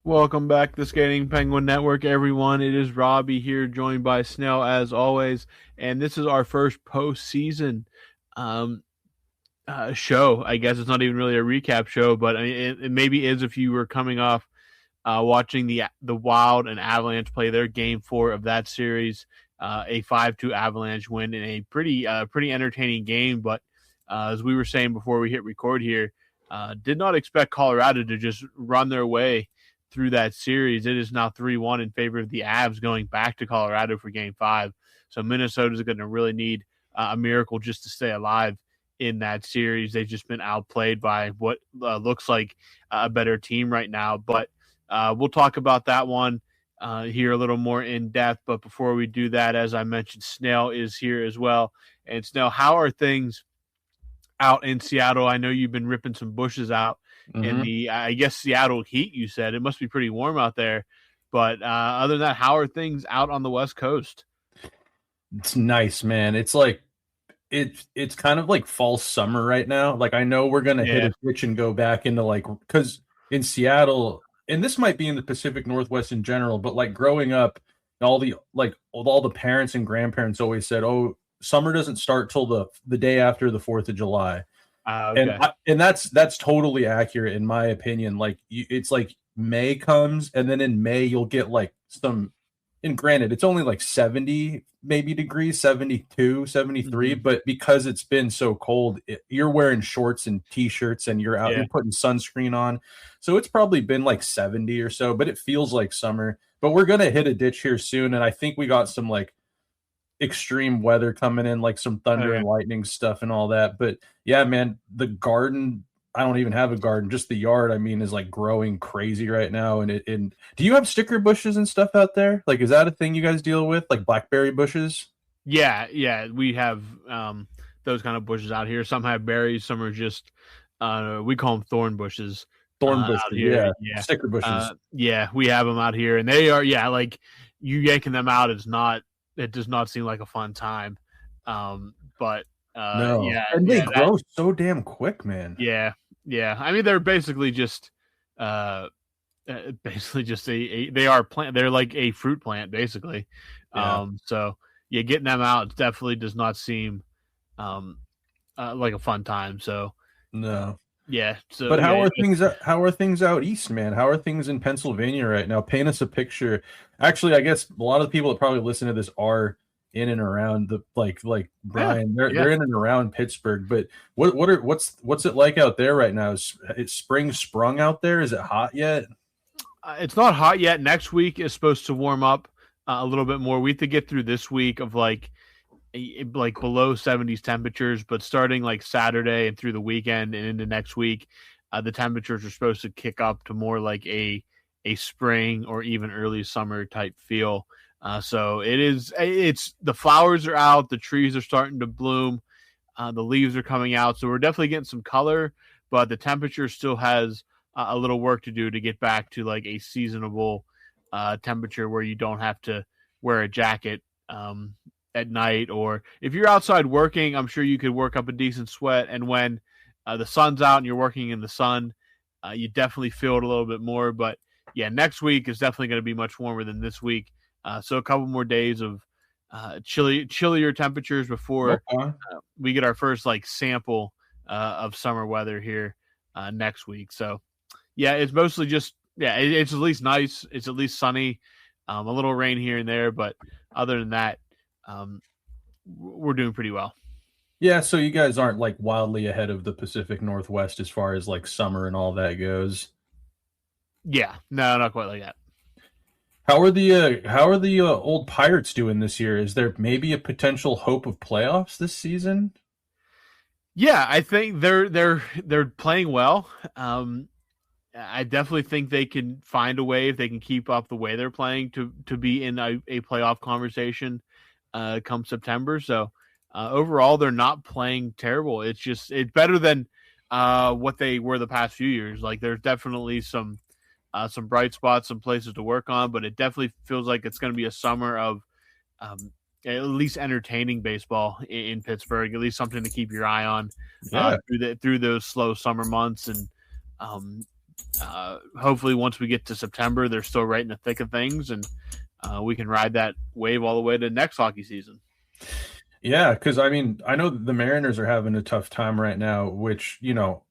Welcome back to the Skating Penguin Network, everyone. It is Robbie here, joined by Snail as always, and this is our first postseason um, show. I guess it's not even really a recap show, but I mean, it maybe is if you were coming off watching the Wild and Avalanche play their Game 4 of that series, a 5-2 Avalanche win in a pretty entertaining game. But as we were saying before we hit record here, did not expect Colorado to just run their way through that series. It is now 3-1 in favor of the Avs going back to Colorado for Game 5. So Minnesota is going to really need a miracle just to stay alive in that series. They've just been outplayed by what looks like a better team right now. But we'll talk about that one here a little more in depth. But before we do that, as I mentioned, Snail is here as well. And Snail, how are things out in Seattle? I know you've been ripping some bushes out in the, I guess, Seattle heat, you said. It must be pretty warm out there. But other than that, how are things out on the West Coast? It's nice, man. It's like it's kind of like fall summer right now. Like I know we're gonna hit a switch and go back into because in Seattle, and this might be in the Pacific Northwest in general, but like growing up, all the parents and grandparents always said, "Oh, summer doesn't start till the day after the 4th of July." Okay. And that's totally accurate in my opinion. Like it's like May comes, and then in May you'll get like some. And granted, it's only like 70 maybe degrees, 72, 73. But because it's been so cold, you're wearing shorts and t-shirts, and you're out, you're putting sunscreen on. So it's probably been like 70 or so, but it feels like summer. But we're gonna hit a ditch here soon, and I think we got some like extreme weather coming in, like some thunder and lightning stuff and all that. But yeah, man, the garden, I don't even have a garden, just the yard, I mean, is like growing crazy right now. And do you have sticker bushes and stuff out there? Like, is that a thing you guys deal with, like blackberry bushes? Yeah, we have those kind of bushes out here. Some have berries, some are just we call them thorn bushes. Thorn bushes, out here. yeah. Sticker bushes. Yeah, we have them out here, and they are like you yanking them out is not. It does not seem like a fun time. But no, yeah, and they grow so damn quick, man. Yeah. I mean, they're basically just they are plant. They're like a fruit plant, basically. Yeah. So yeah, getting them out definitely does not seem like a fun time. So no. Yeah. So, but how are things out east, man? How are things in Pennsylvania right now? Paint us a picture. Actually, I guess a lot of the people that probably listen to this are in and around the like Brian. They're in and around Pittsburgh. But what's it like out there right now? Is spring sprung out there? Is it hot yet? It's not hot yet. Next week is supposed to warm up a little bit more. We have to get through this week of like below 70s temperatures, but starting like Saturday and through the weekend and into next week, the temperatures are supposed to kick up to more like a spring or even early summer type feel. So it's the flowers are out, the trees are starting to bloom, the leaves are coming out. So we're definitely getting some color, but the temperature still has a little work to do to get back to like a seasonable temperature where you don't have to wear a jacket at night, or if you're outside working, I'm sure you could work up a decent sweat. And when the sun's out and you're working in the sun, you definitely feel it a little bit more. But yeah, next week is definitely going to be much warmer than this week. So a couple more days of chillier temperatures before we get our first like sample of summer weather here next week. So yeah, it's mostly just it's at least nice. It's at least sunny, a little rain here and there, but other than that, we're doing pretty well. Yeah, so you guys aren't like wildly ahead of the Pacific Northwest as far as like summer and all that goes. Yeah, no, not quite like that. How are the old Pirates doing this year? Is there maybe a potential hope of playoffs this season? Yeah, I think they're playing well. I definitely think they can find a way, if they can keep up the way they're playing, to be in a playoff conversation come September. So overall, they're not playing terrible. It's better than what they were the past few years. Like there's definitely some bright spots, some places to work on, but it definitely feels like it's going to be a summer of at least entertaining baseball in Pittsburgh. At least something to keep your eye on through those slow summer months. And hopefully once we get to September, they're still right in the thick of things, and we can ride that wave all the way to next hockey season. Yeah, because I mean, I know the Mariners are having a tough time right now, which, you know,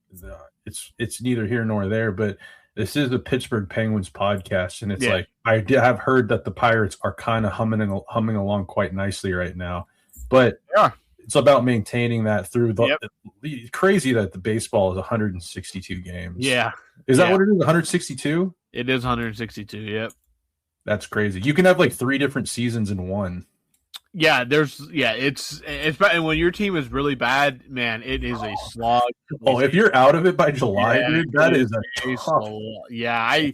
it's neither here nor there, but this is the Pittsburgh Penguins podcast, and it's like I have heard that the Pirates are kind of humming along quite nicely right now, but it's about maintaining that through the crazy that the baseball is 162 games. Yeah, is that what it is? 162? It is 162. Yep, that's crazy. You can have like 3 different seasons in one. Yeah, it's and when your team is really bad, man, it is a slog. Oh, if you're out of it by July, dude, that is a slog. Yeah, I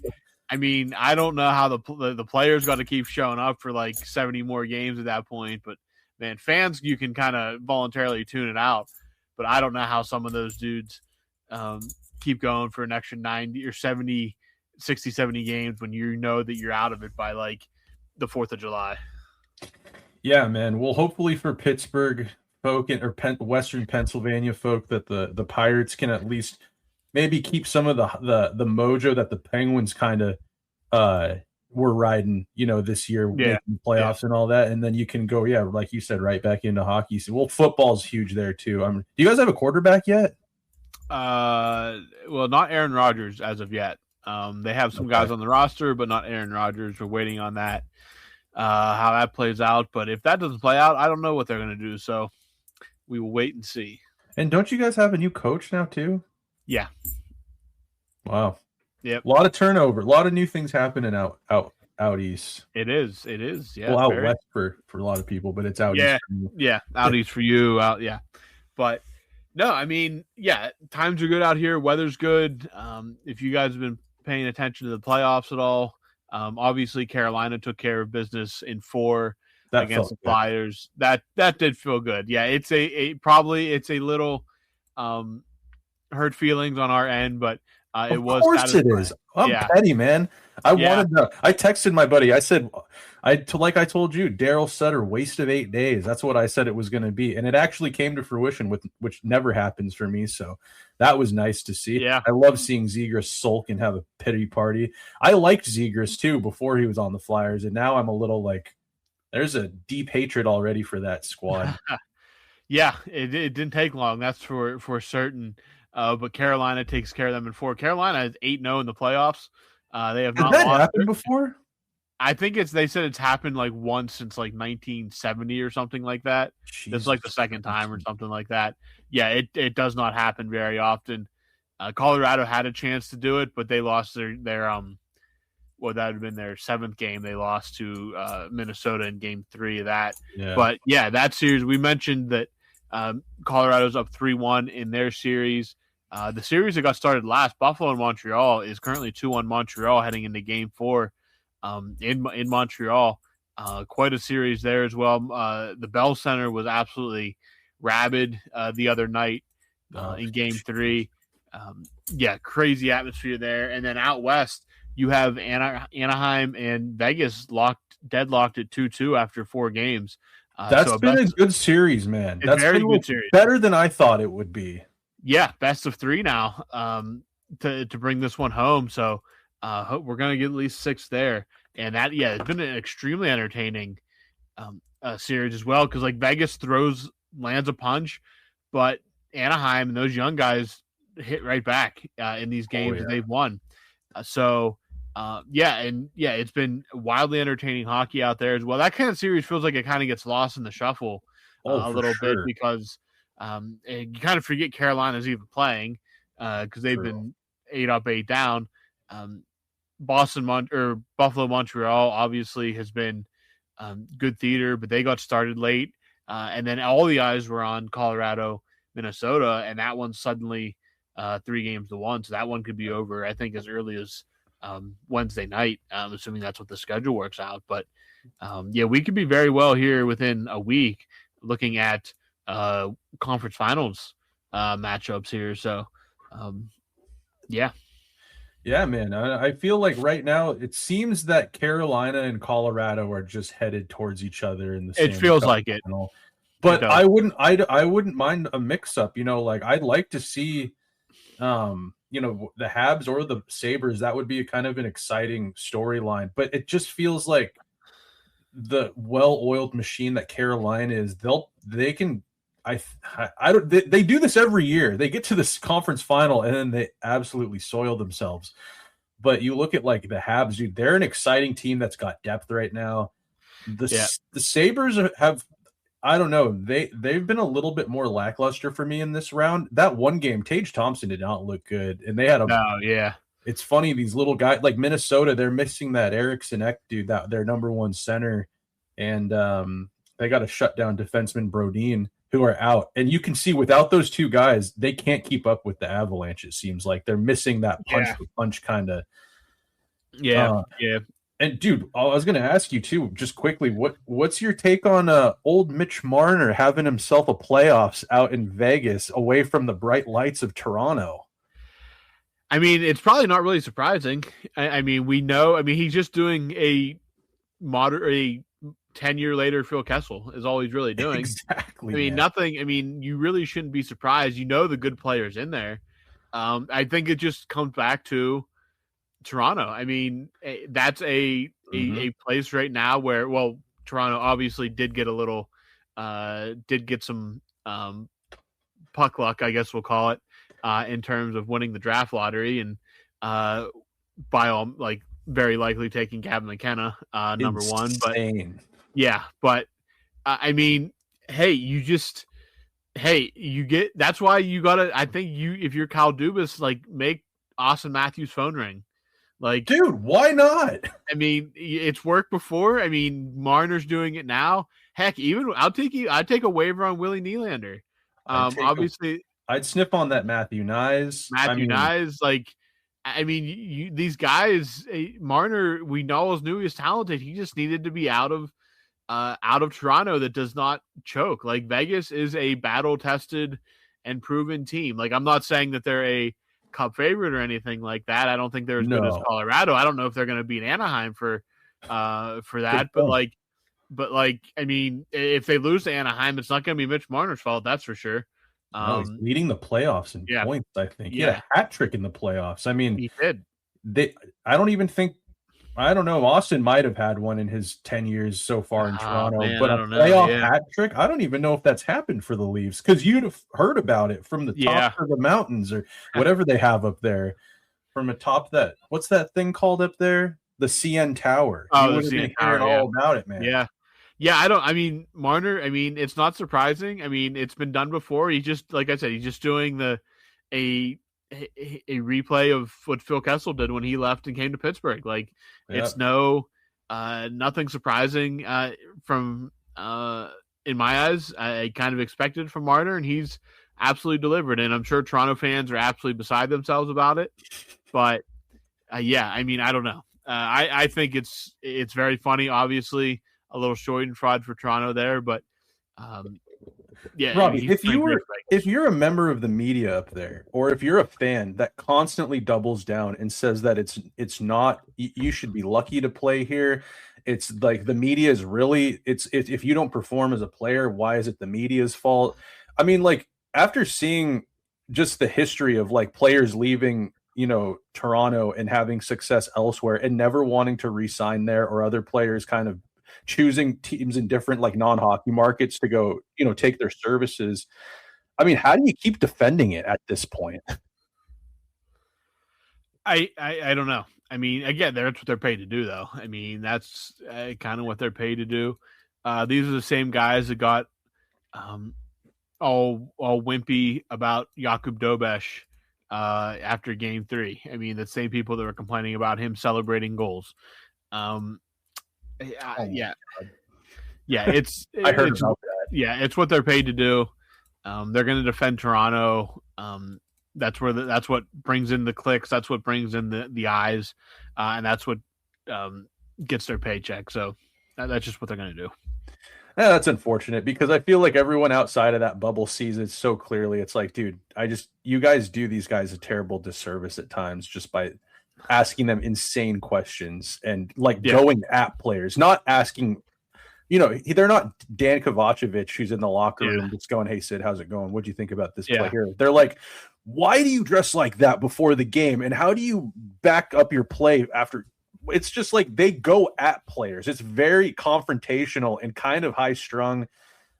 mean, I don't know how the players got to keep showing up for like 70 more games at that point, but man, fans, you can kind of voluntarily tune it out, but I don't know how some of those dudes keep going for an extra 90 or 70, 60, 70 games when you know that you're out of it by like the 4th of July. Yeah, man. Well, hopefully for Pittsburgh folk or Western Pennsylvania folk that the Pirates can at least maybe keep some of the mojo that the Penguins kind of were riding, you know, this year, making playoffs and all that, and then you can go, like you said, right back into hockey. So, well, football's huge there too. Do you guys have a quarterback yet? Well, not Aaron Rodgers as of yet. They have some guys on the roster, but not Aaron Rodgers. We're waiting on that. How that plays out, but if that doesn't play out, I don't know what they're going to do. So we will wait and see. And don't you guys have a new coach now too? Yeah. Wow. Yep. A lot of turnover, a lot of new things happening out east. It is. Yeah. Well, out west for a lot of people, but it's out east. Yeah. Out east for you. Yeah. But no, I mean, times are good out here. Weather's good. If you guys have been paying attention to the playoffs at all. Obviously, Carolina took care of business in 4 against the Flyers. That did feel good. Yeah, it's a little hurt feelings on our end, but it was. Of course, it is. I'm petty, man. I texted my buddy. I said, like I told you, Daryl Sutter, waste of 8 days. That's what I said it was going to be, and it actually came to fruition, which never happens for me. So that was nice to see. Yeah, I love seeing Zegras sulk and have a pity party. I liked Zegras too before he was on the Flyers, and now I'm a little like, there's a deep hatred already for that squad. Yeah, it didn't take long. That's for certain. But Carolina takes care of them in 4. Carolina is 8-0 in the playoffs. They have not lost. Has that happened before? I think they said it's happened like once since like 1970 or something like that. It's like the second time or something like that. Yeah, it does not happen very often. Colorado had a chance to do it, but they lost their that would have been their 7th game. They lost to Minnesota in game 3 of that. Yeah. But yeah, that series, we mentioned that Colorado's up 3-1 in their series. The series that got started last, Buffalo and Montreal, is currently 2-1 Montreal heading into game 4 in Montreal. Quite a series there as well. The Bell Center was absolutely rabid the other night in game 3. Crazy atmosphere there. And then out west, you have Anaheim and Vegas deadlocked at 2-2 after 4 games. That's been a good series, man. That's very good series. Better than I thought it would be. Yeah, best of 3 now to bring this one home. So we're going to get at least 6 there. And that, it's been an extremely entertaining series as well, because like Vegas lands a punch, but Anaheim and those young guys hit right back in these games that they've won. It's been wildly entertaining hockey out there as well. That kind of series feels like it kind of gets lost in the shuffle a little bit because you kind of forget Carolina's even playing because they've been 8 up, 8 down. Buffalo Montreal obviously has been good theater, but they got started late. And then all the eyes were on Colorado, Minnesota, and that one suddenly 3-1. So that one could be over, I think, as early as Wednesday night, assuming that's what the schedule works out. But we could be very well here within a week looking at conference finals matchups here. So, Yeah, man. I feel like right now it seems that Carolina and Colorado are just headed towards each other in the same. It feels like it. But I wouldn't mind a mix up. You know, like I'd like to see, the Habs or the Sabres, that would be kind of an exciting storyline. But it just feels like the well-oiled machine that Carolina is. They can. I don't. They do this every year. They get to this conference final and then they absolutely soil themselves. But you look at like the Habs, dude. They're an exciting team that's got depth right now. The Sabres have. I don't know. They've been a little bit more lackluster for me in this round. That one game, Tage Thompson did not look good, and they had a. Oh yeah. It's funny, these little guys like Minnesota, they're missing that Eriksson Ek dude, that their number one center, and they got to shut down defenseman Brodin, who are out. And you can see without those two guys, they can't keep up with the Avalanche. It seems like they're missing that punch kind of. Yeah. And dude, I was going to ask you too, just quickly, what's your take on old Mitch Marner having himself a playoffs out in Vegas, away from the bright lights of Toronto? I mean, it's probably not really surprising. I mean, we know. I mean, he's just doing a 10-year later Phil Kessel is all he's really doing. Exactly. I mean, nothing. I mean, you really shouldn't be surprised. You know the good players in there. I think it just comes back to Toronto. I mean, that's a place right now where, well, Toronto obviously did get some puck luck, I guess we'll call it. In terms of winning the draft lottery and by all, like, very likely taking Gavin McKenna number one. But yeah, but I mean, you get, that's why you gotta, I think if you're Kyle Dubas, like, make Austin Matthews' phone ring. Like, dude, why not? I mean, it's worked before. I mean, Marner's doing it now. Heck, even I'd take a waiver on Willie Nylander. Obviously. I'd sniff on that Matthew Nyes. Nyes, like, I mean, these guys, Marner, we always knew he was talented. He just needed to be out of Toronto that does not choke. Like, Vegas is a battle-tested and proven team. Like, I'm not saying that they're a Cup favorite or anything like that. I don't think they're as good as Colorado. I don't know if they're going to beat Anaheim for that. But like, I mean, if they lose to Anaheim, it's not going to be Mitch Marner's fault. That's for sure. He's leading the playoffs in points, I think. He had a hat trick in the playoffs. I mean, he did. I don't know. Austin might have had one in his 10 years so far in Toronto, but a playoff hat trick, I don't even know if that's happened for the Leafs, because you'd have heard about it from the top of the mountains or whatever they have up there. From atop that, what's that thing called up there? The CN Tower. Oh, the CN Tower. All about it, man. Yeah. Marner, it's not surprising. I mean, it's been done before. He's just, like I said, he's just doing a replay of what Phil Kessel did when he left and came to Pittsburgh. Like, it's nothing surprising from in my eyes. I kind of expected from Marner, and he's absolutely delivered. And I'm sure Toronto fans are absolutely beside themselves about it. But I don't know. I think it's very funny. Obviously, a little Schadenfreude for Toronto there, but Robbie, if you're a member of the media up there, or if you're a fan that constantly doubles down and says that it's not, you should be lucky to play here. It's like the media is really, if you don't perform as a player, why is it the media's fault? I mean, like, after seeing just the history of like players leaving, Toronto and having success elsewhere and never wanting to re-sign there, or other players kind of choosing teams in different like non-hockey markets to go, take their services. I mean, how do you keep defending it at this point? I don't know. I mean, again, that's what they're paid to do, though. I mean, that's kind of what they're paid to do. These are the same guys that got all wimpy about Jakub Dobesh after Game 3. I mean, the same people that were complaining about him celebrating goals. It's I heard about that. Yeah, it's what they're paid to do. They're going to defend Toronto. That's what brings in the clicks. That's what brings in the eyes, and that's what gets their paycheck. So that's just what they're going to do. Yeah, that's unfortunate, because I feel like everyone outside of that bubble sees it so clearly. It's like, dude, you guys do these guys a terrible disservice at times just by asking them insane questions and going at players, not asking they're not Dan Kovacevic who's in the locker room Yeah. just going, "Hey Sid, how's it going? What'd you think about this play Yeah. here?" They're like, "Why do you dress like that before the game? And how do you back up your play after?" It's just like they go at players. It's very confrontational and kind of high strung.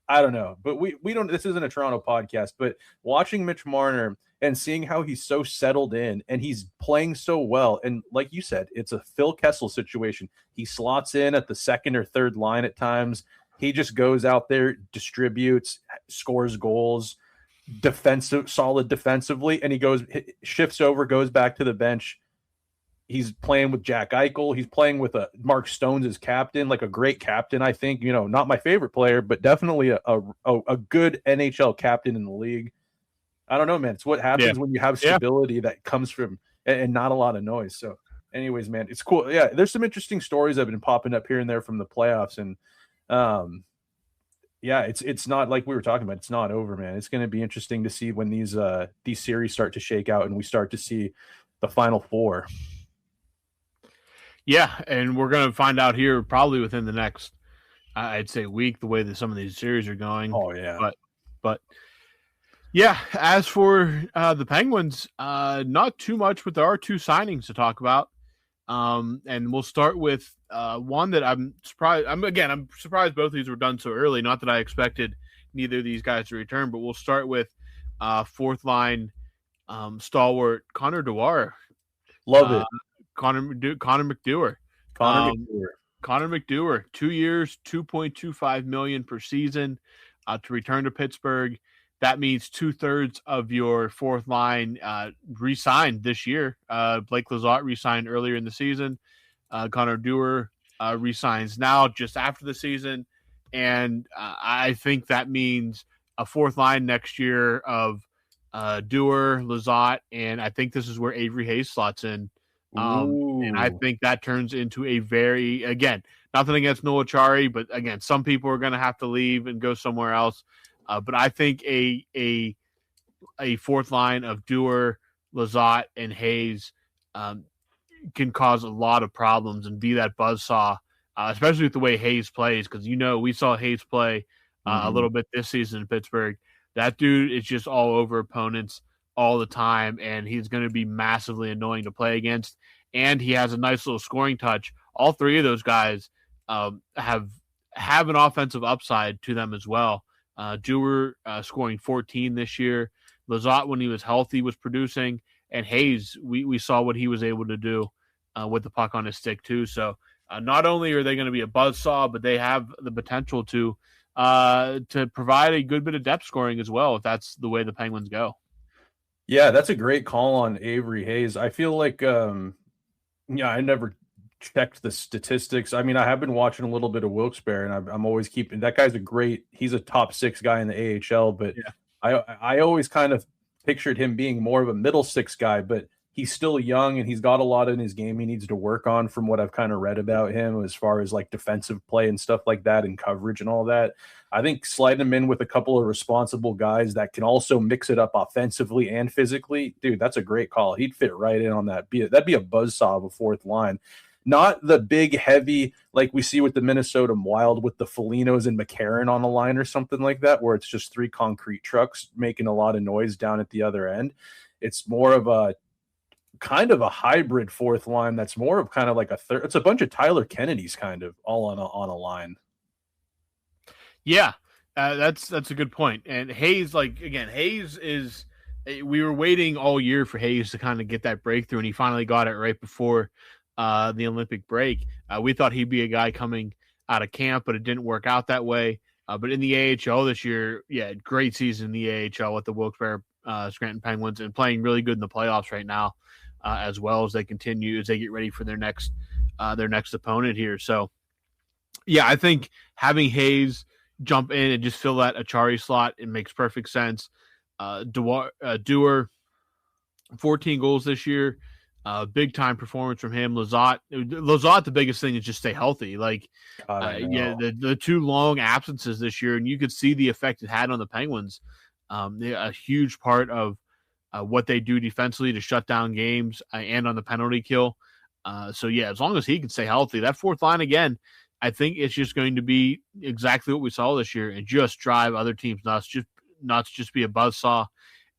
I don't know, but we don't. This isn't a Toronto podcast, but watching Mitch Marner and seeing how he's so settled in and he's playing so well, and like you said, it's a Phil Kessel situation. He slots in at the second or third line at times. He just goes out there, distributes, scores goals, solid defensively, and he shifts over, goes back to the bench. He's playing with Jack Eichel. He's playing with Mark Stone's as captain, like a great captain. I think, not my favorite player, but definitely a good NHL captain in the league. I don't know, man. It's what happens when you have stability that comes from and not a lot of noise. So, anyways, man, it's cool. Yeah, there's some interesting stories that have been popping up here and there from the playoffs, and it's not like we were talking about. It's not over, man. It's going to be interesting to see when these series start to shake out and we start to see the Final Four. Yeah, and we're going to find out here probably within the next, I'd say, week, the way that some of these series are going. Oh, yeah. But yeah, as for the Penguins, not too much, but there are two signings to talk about. And we'll start with one that I'm surprised. I'm surprised both of these were done so early. Not that I expected neither of these guys to return, but we'll start with fourth line stalwart Connor Dewar. Love it. Connor McDewar. Connor McDewar, 2 years, $2.25 million per season to return to Pittsburgh. That means 2/3 of your fourth line re-signed this year. Blake Lizotte re-signed earlier in the season. Connor Dewar re-signs now just after the season. And I think that means a fourth line next year of Dewar, Lizotte, and I think this is where Avery Hayes slots in. And I think that turns into a very, again, nothing against Noah Chari, but again, some people are going to have to leave and go somewhere else. But I think a fourth line of Dewar, Lizotte, and Hayes can cause a lot of problems and be that buzzsaw, especially with the way Hayes plays. Because, we saw Hayes play a little bit this season in Pittsburgh. That dude is just all over opponents all the time, and he's going to be massively annoying to play against. And he has a nice little scoring touch. All three of those guys have an offensive upside to them as well. Dewar scoring 14 this year. Lizotte, when he was healthy, was producing. And Hayes, we saw what he was able to do with the puck on his stick too. So not only are they going to be a buzzsaw, but they have the potential to provide a good bit of depth scoring as well, if that's the way the Penguins go. Yeah, that's a great call on Avery Hayes. I feel like, I never checked the statistics. I mean, I have been watching a little bit of Wilkes-Barre, and I'm always keeping that guy's he's a top 6 guy in the AHL, but I always kind of pictured him being more of a middle 6 guy, but he's still young and he's got a lot in his game he needs to work on from what I've kind of read about him as far as like defensive play and stuff like that and coverage and all that. I think sliding him in with a couple of responsible guys that can also mix it up offensively and physically, dude, that's a great call. He'd fit right in on that. That'd be a buzzsaw of a fourth line. Not the big, heavy, like we see with the Minnesota Wild with the Folignos and McCarron on the line or something like that, where it's just 3 concrete trucks making a lot of noise down at the other end. It's more of a kind of a hybrid fourth line that's more of kind of like a third. It's a bunch of Tyler Kennedys kind of all on a line. Yeah, that's a good point. And Hayes, Hayes is – we were waiting all year for Hayes to kind of get that breakthrough, and he finally got it right before the Olympic break. We thought he'd be a guy coming out of camp, but it didn't work out that way. But in the AHL this year, great season in the AHL with the Wilkes-Barre Scranton Penguins and playing really good in the playoffs right now, as well as they get ready for their next opponent here. So, yeah, I think having Hayes jump in and just fill that Achari slot, it makes perfect sense. Dewar, 14 goals this year, big time performance from him. Lizotte, the biggest thing is just stay healthy. The 2 long absences this year, and you could see the effect it had on the Penguins. A huge part of what they do defensively to shut down games and on the penalty kill. As long as he can stay healthy, that fourth line again, I think it's just going to be exactly what we saw this year and just drive other teams nuts, just not to just be a buzzsaw,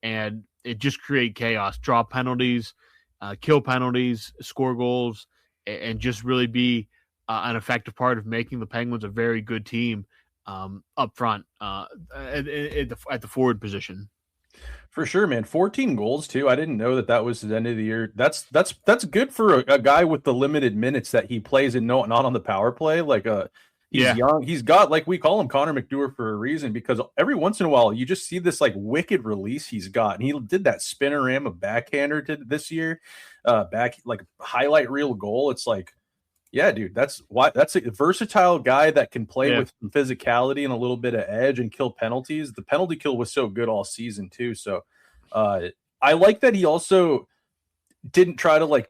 and it just create chaos, draw penalties, kill penalties, score goals, and just really be an effective part of making the Penguins a very good team up front at the forward position. For sure, man. 14 goals too. I didn't know that was the end of the year. That's good for a guy with the limited minutes that he plays and not on the power play. Like he's young. He's got, like, we call him Connor McDewar for a reason, because every once in a while you just see this like wicked release he's got. And he did that spinnerama backhander this year, back like highlight reel goal. It's like, yeah, dude, that's a versatile guy that can play with some physicality and a little bit of edge and kill penalties. The penalty kill was so good all season too. So I like that he also didn't try to, like,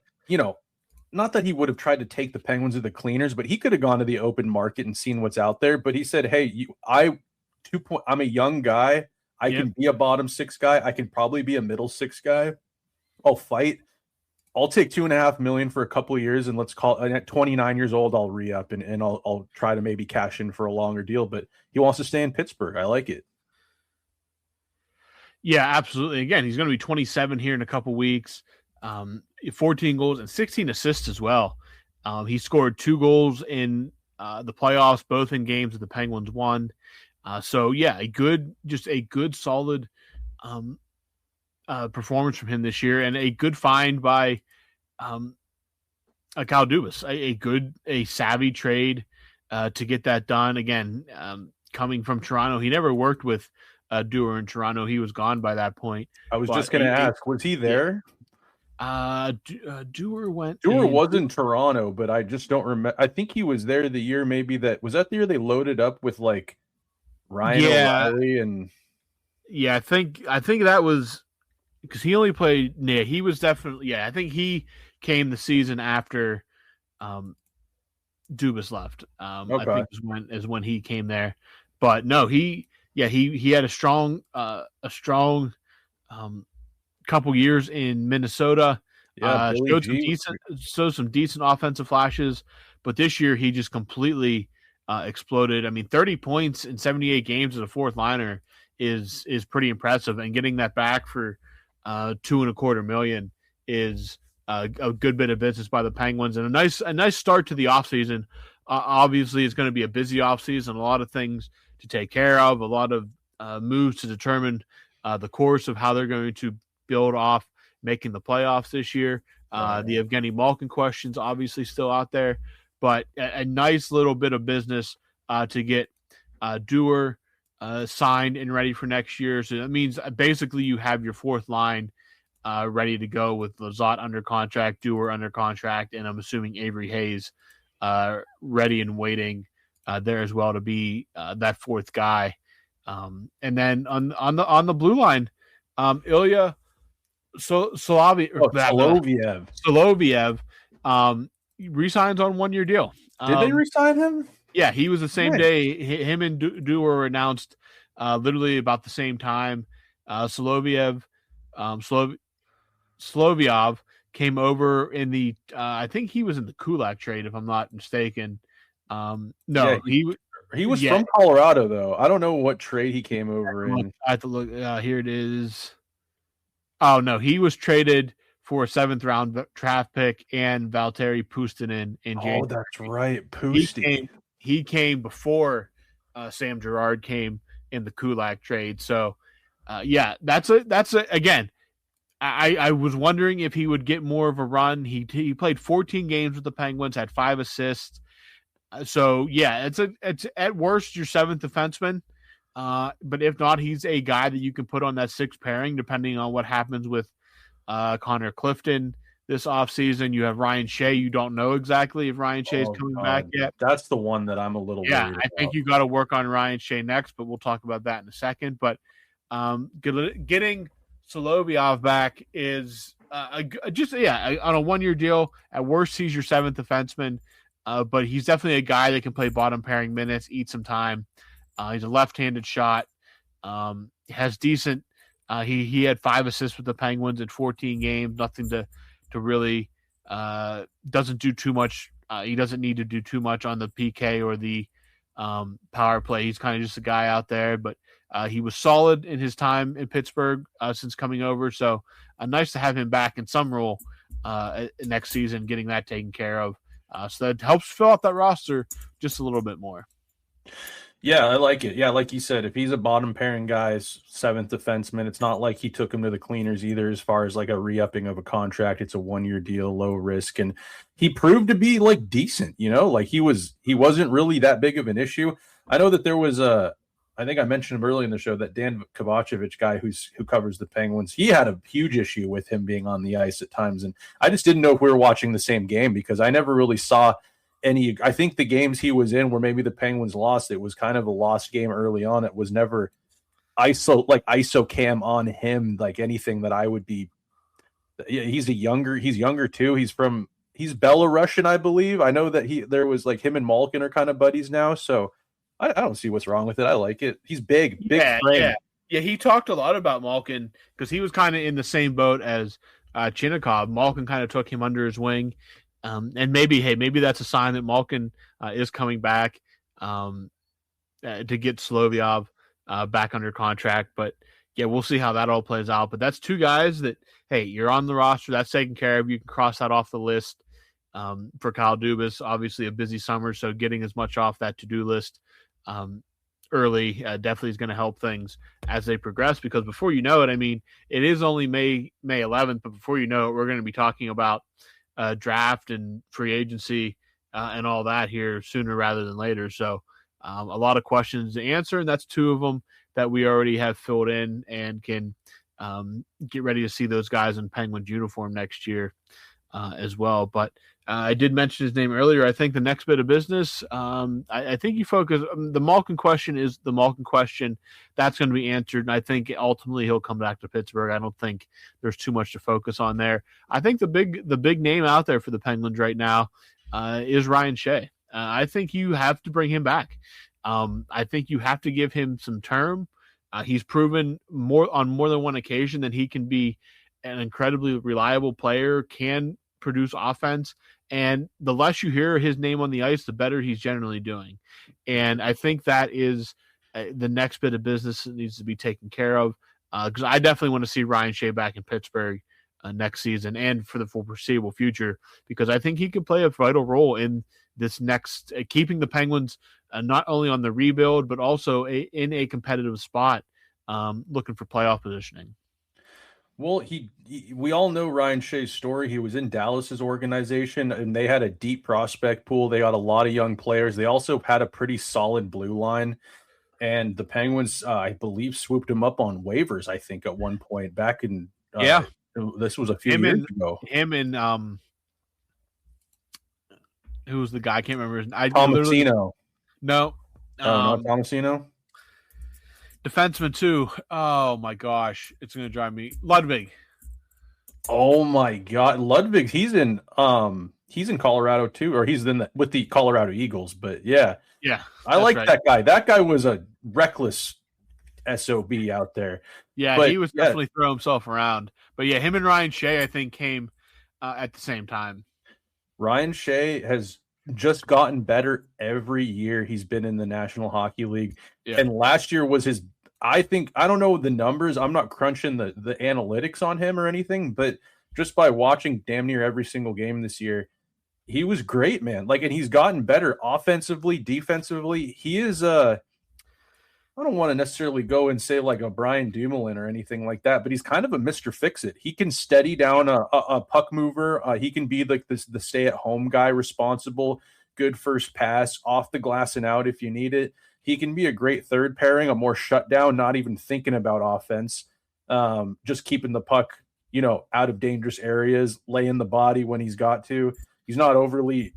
not that he would have tried to take the Penguins to the cleaners, but he could have gone to the open market and seen what's out there. But he said, hey, I'm a young guy. I can be a bottom six guy. I can probably be a middle six guy. I'll fight. I'll take $2.5 million for a couple of years, and let's call it, at 29 years old, I'll re-up and I'll try to maybe cash in for a longer deal. But he wants to stay in Pittsburgh. I like it. Yeah, absolutely. Again, he's going to be 27 here in a couple weeks. 14 goals and 16 assists as well. He scored 2 goals in the playoffs, both in games that the Penguins won. So yeah, a good solid performance from him this year, and a good find by Kyle Dubas. A savvy trade to get that done. Again, coming from Toronto, he never worked with Dewar in Toronto. He was gone by that point. I was just going to ask, was he there? Dewar was in Toronto, but I just don't remember. I think he was there the year was that the year they loaded up with like Ryan O'Reilly and I think that was because he only played. Yeah, he was definitely. Yeah, I think he came the season after Dubas left. I think is when he came there. But no, he had a strong couple years in Minnesota. Showed some decent offensive flashes, but this year he just completely exploded. I mean, 30 points in 78 games as a fourth liner is pretty impressive, and getting that back for $2.25 million is a good bit of business by the Penguins, and a nice start to the offseason. Obviously, it's going to be a busy offseason, a lot of things to take care of, a lot of moves to determine the course of how they're going to build off making the playoffs this year. The Evgeny Malkin question's obviously still out there, but a nice little bit of business to get Dewar signed and ready for next year. So that means basically you have your fourth line ready to go with Lizotte under contract, Dewar under contract, and I'm assuming Avery Hayes ready and waiting there as well to be that fourth guy. And then on the blue line, Ilya Solovyov resigns on 1-year deal. Did they resign him? Yeah, he was the same day. Him and Dewar were announced literally about the same time. Solovyov came over in the I think he was in the Kulak trade, if I'm not mistaken. He was from Colorado, though. I don't know what trade he came over in. I have to look. Here it is. Oh, no. He was traded for a 7th-round draft pick and Valtteri Puustinen in January. Oh, that's right. Puustinen. He came before Sam Girard came in the Kulak trade. So, that's again, I was wondering if he would get more of a run. He played 14 games with the Penguins, had 5 assists. So yeah, it's at worst your 7th defenseman, but if not, he's a guy that you can put on that 6th pairing, depending on what happens with Connor Clifton this offseason. You have Ryan Shea. You don't know exactly if Ryan Shea is coming back yet. That's the one that I'm a little worried about. I think you got to work on Ryan Shea next, but we'll talk about that in a second. But getting Solovyov back is on a 1-year deal. At worst, he's your 7th defenseman. But he's definitely a guy that can play bottom pairing minutes, eat some time. He's a left-handed shot. Has decent. He had 5 assists with the Penguins in 14 games. Nothing to really doesn't do too much He doesn't need to do too much on the PK or the power play. He's kind of just a guy out there, but he was solid in his time in Pittsburgh since coming over. So nice to have him back in some role next season, getting that taken care of. So that helps fill out that roster just a little bit more. Yeah, I like it. Yeah, like you said, if he's a bottom pairing guy's seventh defenseman, it's not like he took him to the cleaners either as far as like a re-upping of a contract. It's a 1-year deal, low risk, and he proved to be like decent, like he wasn't really that big of an issue. I know that there was I think I mentioned him earlier in the show, that Dan Kovacevic guy who covers the Penguins, he had a huge issue with him being on the ice at times, and I just didn't know if we were watching the same game because I never really saw I think the games he was in where maybe the Penguins lost, it was kind of a lost game early on. It was never ISO cam on him, like anything that I would be. Yeah, he's younger too. He's Belarusian, I believe. I know that there was like him and Malkin are kind of buddies now. So I don't see what's wrong with it. I like it. He's big frame. Yeah. He talked a lot about Malkin because he was kind of in the same boat as Chinnikov. Malkin kind of took him under his wing. And maybe that's a sign that Malkin is coming back to get Solovyov back under contract. But yeah, we'll see how that all plays out. But that's two guys that, hey, you're on the roster. That's taken care of. You can cross that off the list. For Kyle Dubas, obviously a busy summer, so getting as much off that to-do list early definitely is going to help things as they progress, because before you know it, I mean, it is only May 11th, but before you know it, we're going to be talking about draft and free agency and all that here sooner rather than later. So a lot of questions to answer, and that's two of them that we already have filled in and can get ready to see those guys in Penguins uniform next year as well. But I did mention his name earlier. I think the next bit of business, I think you focus the Malkin question is the Malkin question. That's going to be answered, and I think ultimately he'll come back to Pittsburgh. I don't think there's too much to focus on there. I think the big name out there for the Penguins right now is Ryan Shea. I think you have to bring him back. I think you have to give him some term. He's proven on more than one occasion that he can be an incredibly reliable player, can produce offense, and the less you hear his name on the ice, the better he's generally doing. And I think that is the next bit of business that needs to be taken care of, because I definitely want to see Ryan Shea back in Pittsburgh next season and for the foreseeable future, because I think he could play a vital role in this next keeping the Penguins not only on the rebuild but also in a competitive spot, looking for playoff positioning. Well, we all know Ryan Shea's story. He was in Dallas's organization, and they had a deep prospect pool. They got a lot of young players. They also had a pretty solid blue line, and the Penguins, I believe, swooped him up on waivers. I think at one point back in this was a few years ago. Him and who was the guy? I can't remember his name. Tomasino. No, not Tomasino. Defenseman too. Oh my gosh, it's gonna drive me. Ludwig. Oh my God, Ludwig. He's in Colorado too, or he's with the Colorado Eagles. But yeah, I like that guy. That guy was a reckless SOB out there. Yeah, but he was definitely throwing himself around. But yeah, him and Ryan Shea, I think, came at the same time. Ryan Shea has just gotten better every year he's been in the National Hockey League. Yeah. And last year was his, I don't know the numbers. I'm not crunching the analytics on him or anything, but just by watching damn near every single game this year, he was great, man. Like, and he's gotten better offensively, defensively. He is I don't want to necessarily go and say like a Brian Dumoulin or anything like that, but he's kind of a Mr. Fix-It. He can steady down a puck mover. He can be like the stay-at-home guy, responsible, good first pass, off the glass and out if you need it. He can be a great third pairing, a more shutdown, not even thinking about offense, just keeping the puck, out of dangerous areas, laying the body when he's got to. He's not overly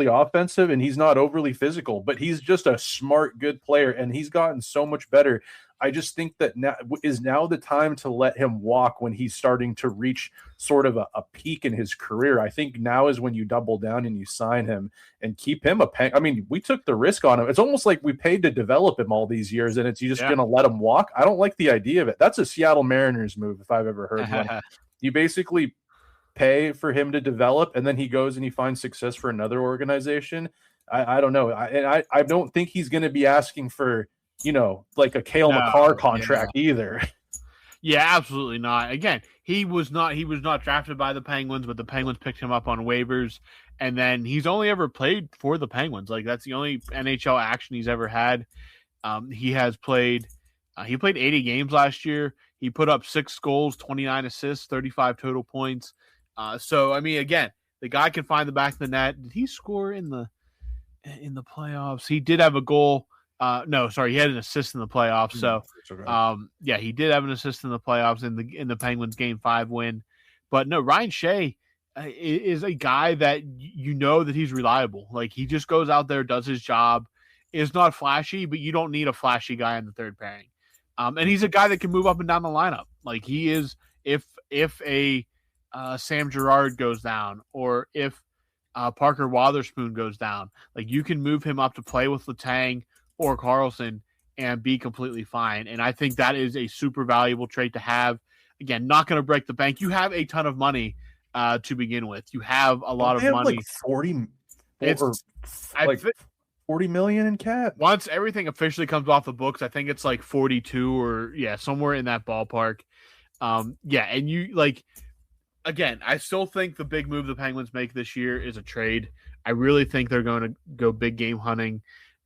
offensive, and he's not overly physical, but he's just a smart, good player, and he's gotten so much better. I just think that now is the time to let him walk when he's starting to reach sort of a peak in his career. I think now is when you double down and you sign him and keep him I mean, we took the risk on him. It's almost like we paid to develop him all these years, and you're just going to let him walk. I don't like the idea of it. That's a Seattle Mariners move if I've ever heard one. You basically pay for him to develop, and then he goes and he finds success for another organization. I don't know. I don't think he's going to be asking for, like a Cale Makar contract either. Yeah, absolutely not. Again, he was not drafted by the Penguins, but the Penguins picked him up on waivers, and then he's only ever played for the Penguins. Like, that's the only NHL action he's ever had. He has played he played 80 games last year. He put up 6 goals, 29 assists, 35 total points. So I mean, again, the guy can find the back of the net. Did he score in the playoffs? He did have a goal. No, sorry, he had an assist in the playoffs. So, yeah, he did have an assist in the playoffs in the Penguins Game 5 win. But no, Ryan Shea is a guy that that he's reliable. Like, he just goes out there, does his job, is not flashy, but you don't need a flashy guy in the third pairing. And he's a guy that can move up and down the lineup. Like, he is, if a Sam Girard goes down, or if Parker Wotherspoon goes down, like, you can move him up to play with Letang or Carlson and be completely fine. And I think that is a super valuable trait to have. Again, not going to break the bank. You have a ton of money to begin with. You have a lot of money. Like 40 40 million in cap. Once everything officially comes off the books, I think it's like 42 or somewhere in that ballpark. And you again, I still think the big move the Penguins make this year is a trade. I really think they're going to go big game hunting.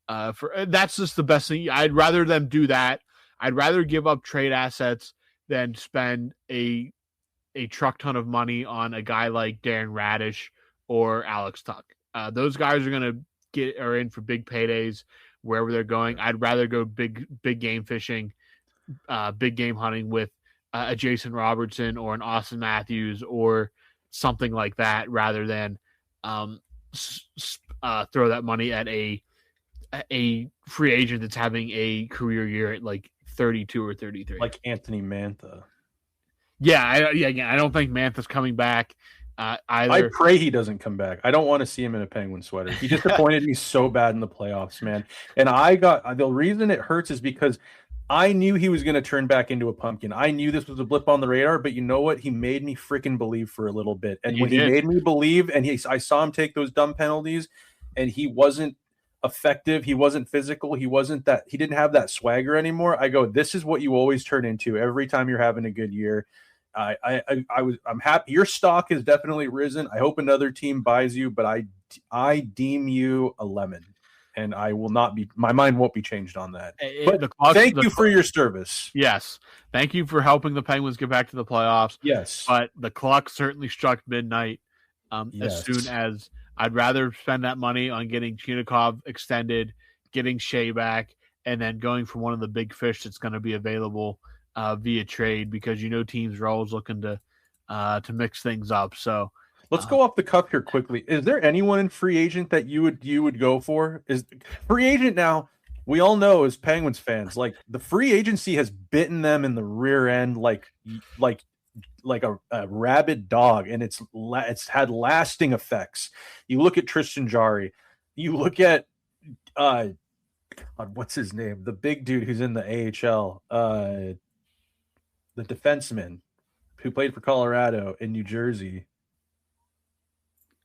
That's just the best thing. I'd rather them do that. I'd rather give up trade assets than spend a truck ton of money on a guy like Darren Radish or Alex Tuck. Those guys are in for big paydays wherever they're going. I'd rather go big game fishing, big game hunting with a Jason Robertson or an Austin Matthews or something like that, rather than throw that money at a free agent that's having a career year at like 32 or 33, like Anthony Mantha. Again, I don't think Mantha's coming back either. I pray he doesn't come back. I don't want to see him in a Penguin sweater. He disappointed me so bad in the playoffs, man. And the reason it hurts is because I knew he was going to turn back into a pumpkin. I knew this was a blip on the radar, but you know what? He made me freaking believe for a little bit. And he made me believe, and I saw him take those dumb penalties, and he wasn't effective. He wasn't physical. He didn't have that swagger anymore. I go, this is what you always turn into every time you're having a good year. I'm happy. Your stock has definitely risen. I hope another team buys you, but I deem you a lemon. And my mind won't be changed on that. But thank you for your service. Yes. Thank you for helping the Penguins get back to the playoffs. Yes. But the clock certainly struck midnight. As soon as I'd rather spend that money on getting Chinakhov extended, getting Shea back, and then going for one of the big fish that's going to be available via trade, because teams are always looking to mix things up. So let's go off the cuff here quickly. Is there anyone in free agent that you would go for? Is free agent now? We all know as Penguins fans, like, the free agency has bitten them in the rear end, like a rabid dog, and it's had lasting effects. You look at Tristan Jarry. You look at what's his name? The big dude who's in the AHL, the defenseman who played for Colorado in New Jersey.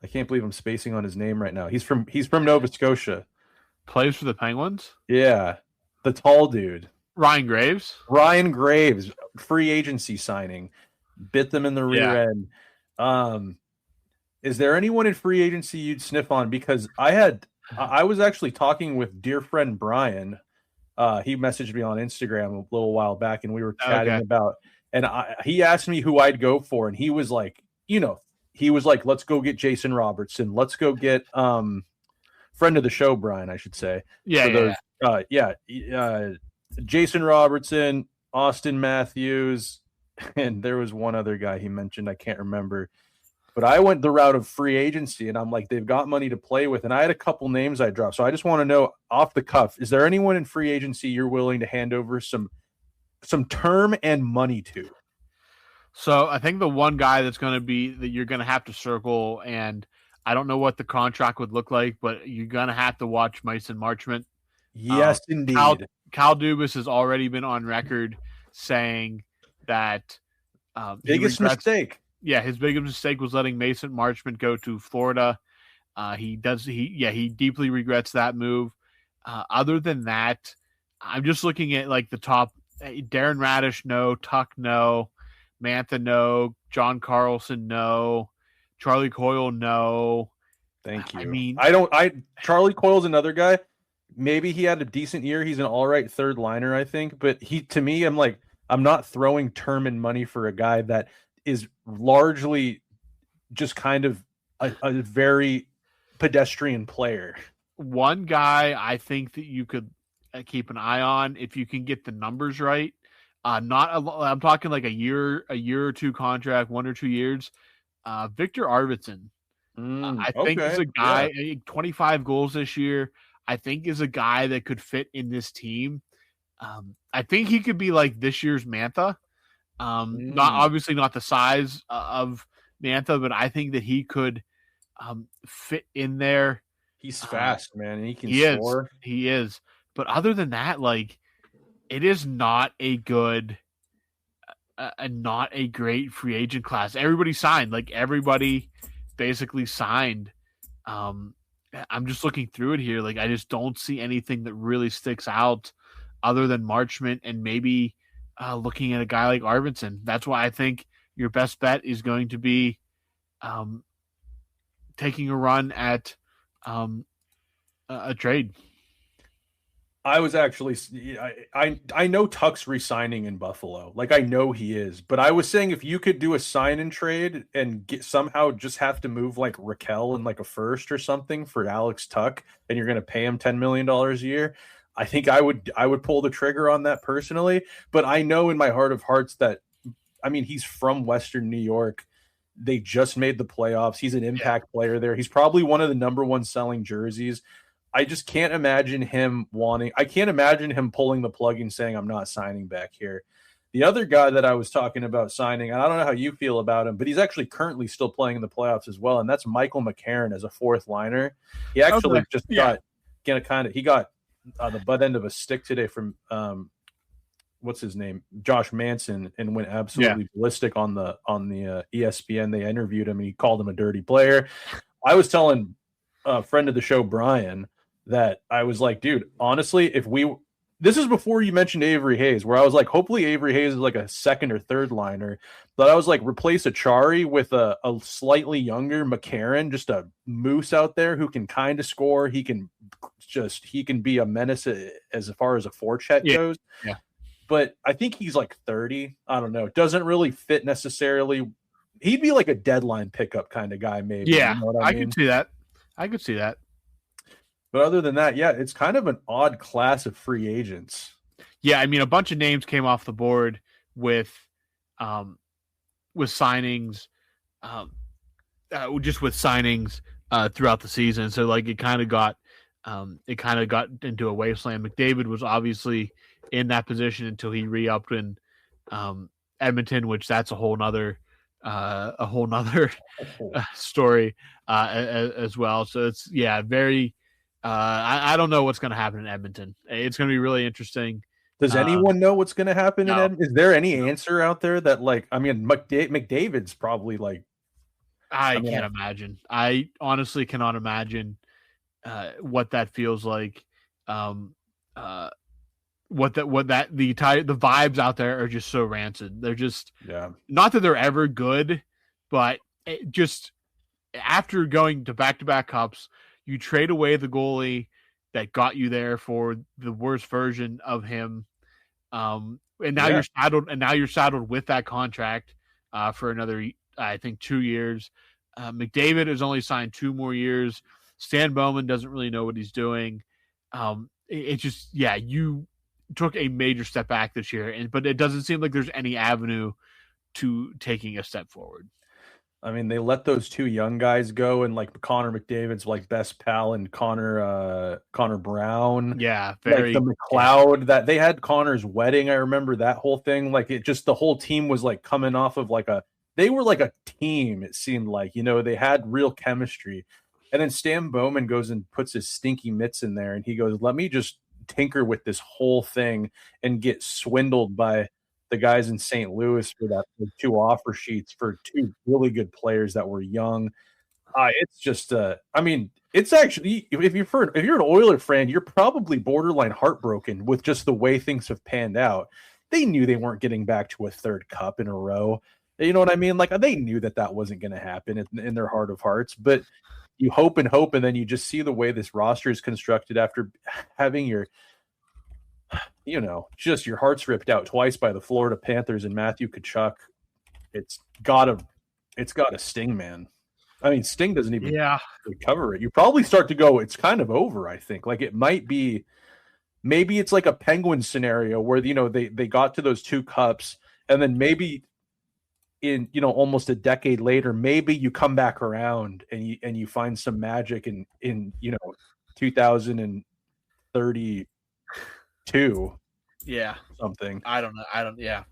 I can't believe I'm spacing on his name right now. He's from Nova Scotia. Plays for the Penguins? Yeah. The tall dude. Ryan Graves, free agency signing. Bit them in the rear end. Is there anyone in free agency you'd sniff on? Because I was actually talking with dear friend Brian. He messaged me on Instagram a little while back, and we were chatting about, and he asked me who I'd go for, and he was like, let's go get Jason Robertson. Let's go get friend of the show, Brian, I should say. Jason Robertson, Austin Matthews, and there was one other guy he mentioned. I can't remember. But I went the route of free agency, and I'm like, they've got money to play with. And I had a couple names I dropped. So I just want to know, off the cuff, is there anyone in free agency you're willing to hand over some term and money to? So I think the one guy that's going to be that you're going to have to circle, and I don't know what the contract would look like, but you're going to have to watch Mason Marchment. Yes, indeed. Kyle Dubas has already been on record saying that biggest mistake. his biggest mistake was letting Mason Marchment go to Florida. He deeply regrets that move. Other than that, I'm just looking at like the top. Darren Radish, no. Tuck, no. Mantha, no. John Carlson, no. Charlie Coyle, no. Thank you. I mean, Charlie Coyle's another guy. Maybe he had a decent year. He's an all right third liner, I think. But to me, I'm not throwing term and money for a guy that is largely just kind of a very pedestrian player. One guy I think that you could keep an eye on if you can get the numbers right. I'm talking like a year or two contract, 1 or 2 years. Victor Arvidsson. I think is a guy, 25 goals this year. I think is a guy that could fit in this team. I think he could be like this year's Mantha. Not the size of Mantha, but I think that he could fit in there. He's fast, man, and he can score. He is. But other than that, like, it is not a good, not a great free agent class. Everybody signed. Like, everybody basically signed. I'm just looking through it here. Like, I just don't see anything that really sticks out other than Marchment and maybe looking at a guy like Arvidsson. That's why I think your best bet is going to be taking a run at a trade. I was actually, I know Tuck's resigning in Buffalo. Like, I know he is, but I was saying if you could do a sign and trade and somehow just have to move like Raquel and like a first or something for Alex Tuck, and you're going to pay him $10 million a year, I think I would pull the trigger on that personally. But I know in my heart of hearts that, I mean, he's from Western New York. They just made the playoffs. He's an impact player there. He's probably one of the number one selling jerseys. I just can't imagine him pulling the plug and saying, I'm not signing back here. The other guy that I was talking about signing, and I don't know how you feel about him, but he's actually currently still playing in the playoffs as well, and that's Michael McCarron as a fourth liner. He actually got the butt end of a stick today from what's his name, Josh Manson, and went absolutely ballistic on the ESPN. They interviewed him and he called him a dirty player. I was telling a friend of the show, Brian, that I was like, dude, honestly, this is before you mentioned Avery Hayes, where I was like, hopefully Avery Hayes is like a second or third liner, but I was like, replace Achari with a slightly younger McCarron, just a moose out there who can kind of score. He can be a menace as far as a forecheck goes. Yeah. But I think he's like 30. I don't know. It doesn't really fit necessarily. He'd be like a deadline pickup kind of guy, maybe. Yeah, you know what I mean? I could see that. But other than that, it's kind of an odd class of free agents. Yeah, I mean, a bunch of names came off the board with signings, throughout the season. So like it kind of got into a wasteland. McDavid was obviously in that position until he re-upped in Edmonton, which that's a whole nother story as well. So it's very. I don't know what's going to happen in Edmonton. It's going to be really interesting. Does anyone know what's going to happen in Edmonton? Is there any answer out there that, like, I mean, McDavid's probably like. I can't imagine. I honestly cannot imagine what that feels like. The vibes out there are just so rancid. They're just not that they're ever good, but just after going to back-to-back cups, you trade away the goalie that got you there for the worst version of him, and now you're saddled. And now you're saddled with that contract for another, I think, 2 years. McDavid has only signed 2 more years. Stan Bowman doesn't really know what he's doing. You took a major step back this year, but it doesn't seem like there's any avenue to taking a step forward. I mean, they let those 2 young guys go, and like Connor McDavid's like best pal and Connor Brown. Yeah, like the McLeod that they had Connor's wedding. I remember that whole thing. Like the whole team was like coming off of they were like a team. It seemed like, they had real chemistry. And then Stan Bowman goes and puts his stinky mitts in there, and he goes, "Let me just tinker with this whole thing and get swindled by the guys in St. Louis for that, the 2 offer sheets for 2 really good players that were young. It's just, I mean, it's actually, if you're an Oiler fan, you're probably borderline heartbroken with just the way things have panned out. They knew they weren't getting back to a 3rd cup in a row. You know what I mean? Like, they knew that wasn't going to happen in their heart of hearts, but you hope, and then you just see the way this roster is constructed after having your, just your hearts ripped out twice by the Florida Panthers and Matthew Tkachuk. It's gotta sting, man. I mean, Sting doesn't even recover it. You probably start to go, it's kind of over, I think. Like, it might be, maybe it's like a Penguin scenario where, they got to those 2 cups, and then maybe in, almost a decade later, maybe you come back around and you find some magic in 2032. Yeah. Something. I don't know. Yeah.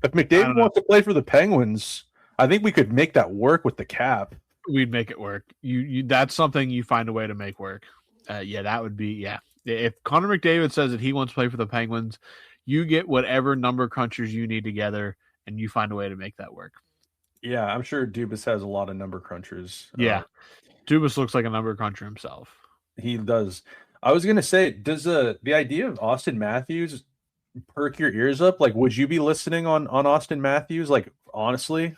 If McDavid wants to play for the Penguins, I think we could make that work with the cap. We'd make it work. You that's something you find a way to make work. That would be, If Connor McDavid says that he wants to play for the Penguins, you get whatever number crunchers you need together, and you find a way to make that work. Yeah, I'm sure Dubas has a lot of number crunchers. Yeah. Dubas looks like a number cruncher himself. He does. I was going to say, does the idea of Austin Matthews perk your ears up? Like, would you be listening on Austin Matthews? Like, honestly?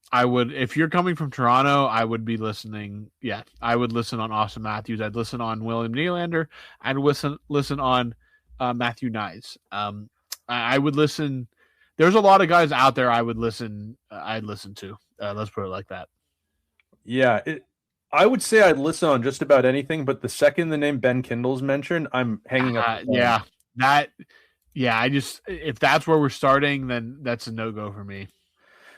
I would. If you're coming from Toronto, I would be listening. Yeah, I would listen on Austin Matthews. I'd listen on William Nylander. I'd listen on Matthew Knies. I would listen. There's a lot of guys out there I would listen. I'd listen to. Let's put it like that. Yeah, I would say I'd listen on just about anything, but the second the name Ben Kindle's mentioned, I'm hanging up. If that's where we're starting, then that's a no-go for me.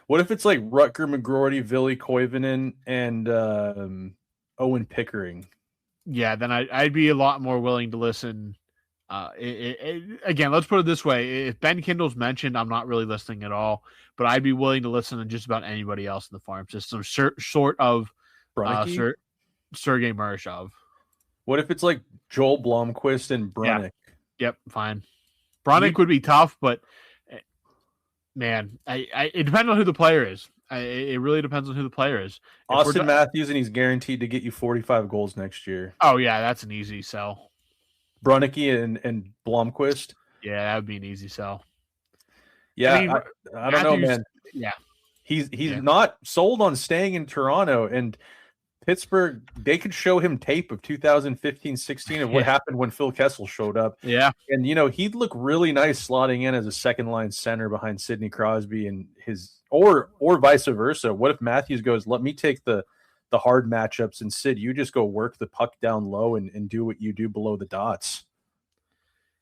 What if it's like Rutger McGroarty, Ville Koivunen, and Owen Pickering? Yeah, then I'd be a lot more willing to listen. Again, let's put it this way. If Ben Kindle's mentioned, I'm not really listening at all, but I'd be willing to listen to just about anybody else in the farm system, short of Sergei Marshov. What if it's like Joel Blomqvist and Brunick? Yep, fine. Brunick would be tough, but man, it depends on who the player is. It really depends on who the player is. Austin Matthews, and he's guaranteed to get you 45 goals next year. Oh, yeah, that's an easy sell. Brunick and Blomqvist? Yeah, that would be an easy sell. Yeah, I don't know, man. Yeah. He's not sold on staying in Toronto, and Pittsburgh, they could show him tape of 2015-16 of what happened when Phil Kessel showed up. Yeah. And, he'd look really nice slotting in as a second-line center behind Sidney Crosby and or vice versa. What if Matthews goes, let me take the hard matchups, and Sid, you just go work the puck down low and do what you do below the dots?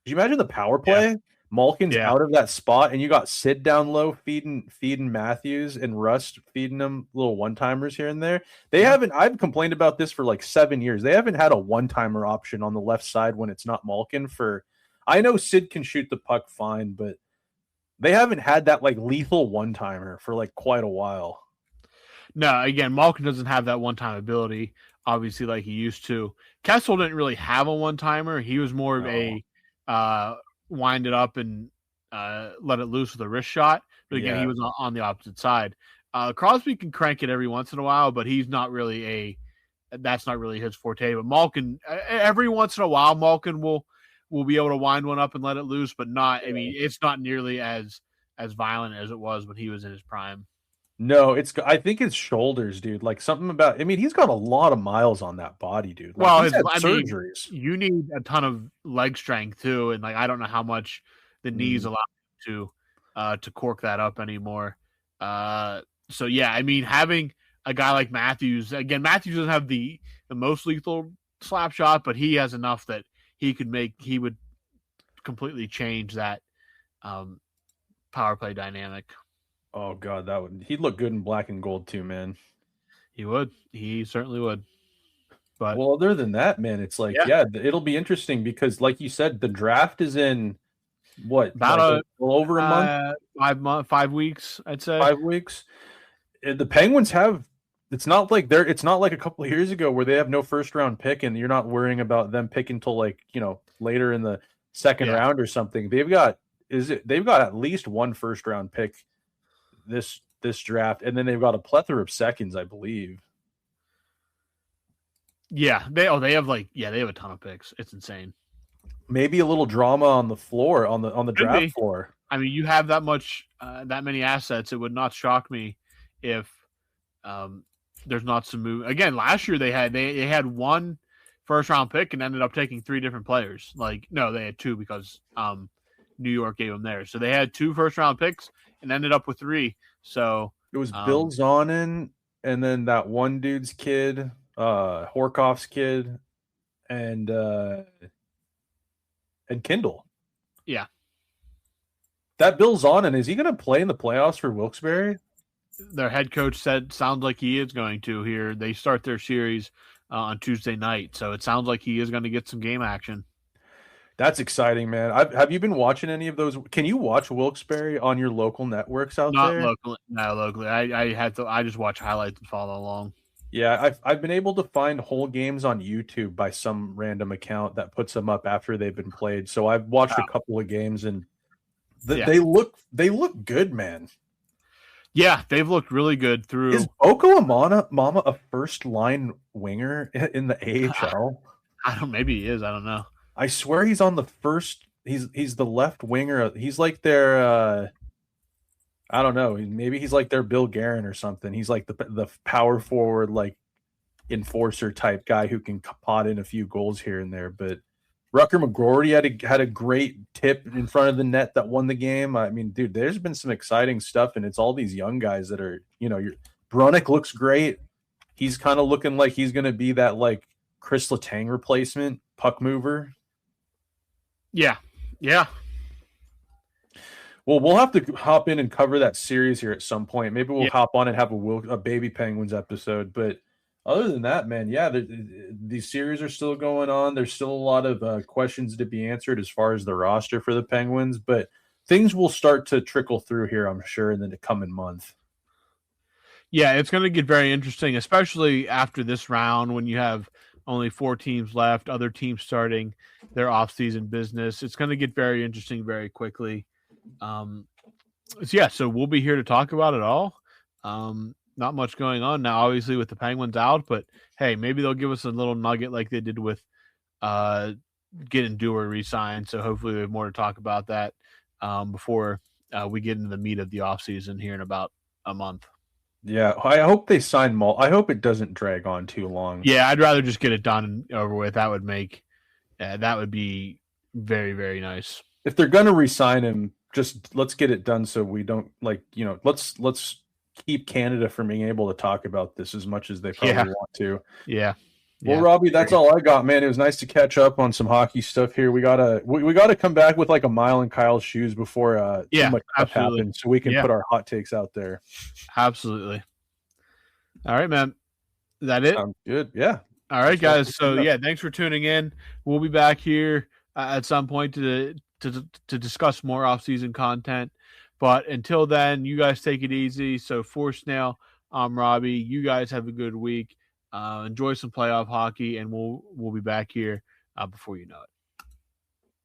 Could you imagine the power play? Yeah. Malkin's out of that spot, and you got Sid down low feeding Matthews and Rust feeding them little one-timers here and there. I've complained about this for like 7 years. They haven't had a one-timer option on the left side when it's not Malkin I know Sid can shoot the puck fine, but they haven't had that like lethal one-timer for like quite a while. No, again, Malkin doesn't have that one-time ability, obviously, like he used to. Kessel didn't really have a one-timer. He was more of a wind it up and let it loose with a wrist shot. But again, he was on the opposite side. Crosby can crank it every once in a while, but he's not really that's not really his forte. But Malkin, every once in a while, Malkin will be able to wind one up and let it loose, but not. I mean, it's not nearly as violent as it was when he was in his prime. No, I think it's shoulders, dude. Like something about. I mean, he's got a lot of miles on that body, dude. Like, he's had surgeries. You need a ton of leg strength too, and like I don't know how much the knees allow you to cork that up anymore. So yeah, I mean, having a guy like Matthews, again, Matthews doesn't have the most lethal slap shot, but he has enough that he would completely change that power play dynamic. Oh God, he'd look good in black and gold too, man. He would. He certainly would. But well, other than that, man, it's like it'll be interesting because, like you said, the draft is in what about over a month, 5 weeks, I'd say 5 weeks. The Penguins have. It's not like a couple of years ago where they have no first round pick and you're not worrying about them picking until later in the second round or something. They've got they've got at least one first round pick this draft, and then they've got a plethora of seconds, I believe. Yeah, they have a ton of picks. It's insane. Maybe a little drama on the floor, on the draft floor. I mean, you have that many assets. It would not shock me if there's not some move. Again, last year they had one first round pick and ended up taking 3 different players. No, they had 2 because New York gave them theirs. So they had 2 first round picks and ended up with 3. So it was Bill Zonin and then that one dude's kid, Horkoff's kid, and Kindle. Yeah. That Bill Zonin, is he going to play in the playoffs for Wilkes-Barre? Their head coach said sounds like he is going to here. They start their series on Tuesday night, so it sounds like he is going to get some game action. That's exciting, man. Have you been watching any of those? Can you watch Wilkes-Barre on your local networks out there? Not locally. I just watch highlights and follow along. Yeah, I've been able to find whole games on YouTube by some random account that puts them up after they've been played. So I've watched a couple of games, and they look good, man. Yeah, they've looked really good through. Is Boko Mama a first line winger in the AHL? Maybe he is. I don't know. I swear he's on the first. He's the left winger. He's like their. I don't know. Maybe he's like their Bill Guerin or something. He's like the power forward, like enforcer type guy who can pot in a few goals here and there. But Rucker McGroarty had a great tip in front of the net that won the game. I mean, dude, there's been some exciting stuff, and it's all these young guys that are, Brunick looks great. He's kind of looking like he's going to be that like Chris Letang replacement puck mover. Yeah. Well, we'll have to hop in and cover that series here at some point. Maybe we'll hop on and have a Baby Penguins episode. But other than that, man, yeah, these series are still going on. There's still a lot of questions to be answered as far as the roster for the Penguins. But things will start to trickle through here, I'm sure, in the coming month. Yeah, it's going to get very interesting, especially after this round when you have only 4 teams left, other teams starting their offseason business. It's going to get very interesting very quickly. So we'll be here to talk about it all. Not much going on now, obviously, with the Penguins out, but hey, maybe they'll give us a little nugget like they did with getting Dewar re-signed. So hopefully we have more to talk about that before we get into the meat of the offseason here in about a month. Yeah, I hope they sign I hope it doesn't drag on too long. Yeah, I'd rather just get it done and over with. That would be very, very nice. If they're gonna re-sign him, just let's get it done so we don't let's keep Canada from being able to talk about this as much as they probably want to. Yeah. Well, Robbie, that's all I got, man. It was nice to catch up on some hockey stuff here. We gotta come back with like a mile in Kyle's shoes before too much stuff happens, so we can put our hot takes out there. Absolutely. All right, man. Is that it? Sounds good. Yeah. All right, guys. So thanks for tuning in. We'll be back here at some point to discuss more off-season content. But until then, you guys take it easy. So for Snail, I'm Robbie. You guys have a good week. Enjoy some playoff hockey, and we'll be back here before you know it.